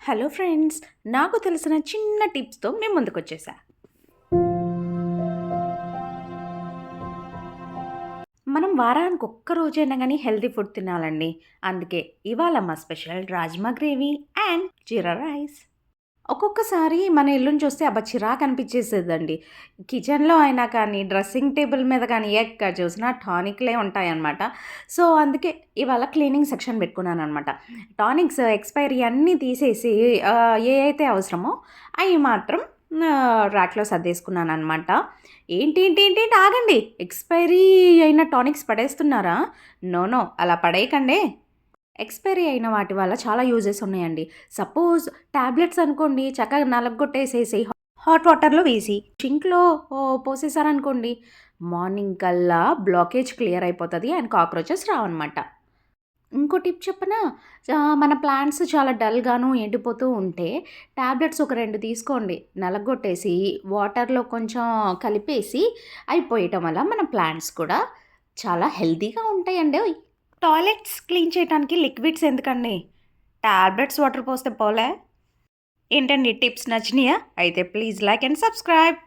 Hello friends, నాకు తెలిసిన చిన్న టిప్స్తో మేము ముందుకొచ్చేసా. మనం వారానికి ఒక్క రోజైనా గానీ హెల్తీ ఫుడ్ తినాలండి. అందుకే ఇవాళ మా special rajma gravy and jeera rice. ఒక్కొక్కసారి మన ఇల్లుని చూస్తే అబ్బా! చిరాకనిపిచ్చేసేదండి. కిచెన్‌లో అయినా కానీ, డ్రెస్సింగ్ టేబుల్ మీద కానీ ఎక్కడ చూసినా టానిక్‌లే ఉంటాయనమాట. సో, అందుకే ఇవాళ క్లీనింగ్ సెక్షన్ పెట్టుకున్నాననమాట. టానిక్స్ ఎక్స్‌పైరీ అన్నీ తీసేసి ఏయైతే అవసరమో అయి మాత్రం ర్యాక్‌లో సర్దేసుకున్నాననమాట. ఏంటి ఆగండి. ఎక్స్‌పైరీ అయిన టానిక్స్ పడేస్తున్నారా? నో, నో అలా పడేయకండే. ఎక్స్‌పైరీ అయిన వాటి వల్ల చాలా యూజెస్ ఉన్నాయండి. సపోజ్ టాబ్లెట్స్ అనుకోండి చక్కగా నలగొట్టేసేసి హాట్ వాటర్‌లో వేసి సింక్‌లో పోసేసారనుకోండి మార్నింగ్ కల్లా బ్లాకేజ్ క్లియర్ అయిపోతది అండ్ కాక్రోచెస్ రావన్నమాట. ఇంకో టిప్ చెప్పనా? మన ప్లాంట్స్ చాలా డల్‌గాను ఎండిపోతూ ఉంటే టాబ్లెట్స్ ఒక 2 తీసుకోండి. నలగొట్టేసి వాటర్‌లో కొంచెం కలిపేసి అయిపోయటం వల్ల మన ప్లాంట్స్ కూడా చాలా హెల్తీగా ఉంటాయండోయ్! టాయిలెట్స్ క్లీన్ చేయటానికి లిక్విడ్స్ ఎందుకండి? టాబ్లెట్స్ వాటర్ పోస్తే పోలే? ఏంటండి టిప్స్ నచ్చినాయా? అయితే ప్లీజ్ లైక్ అండ్ సబ్స్క్రైబ్.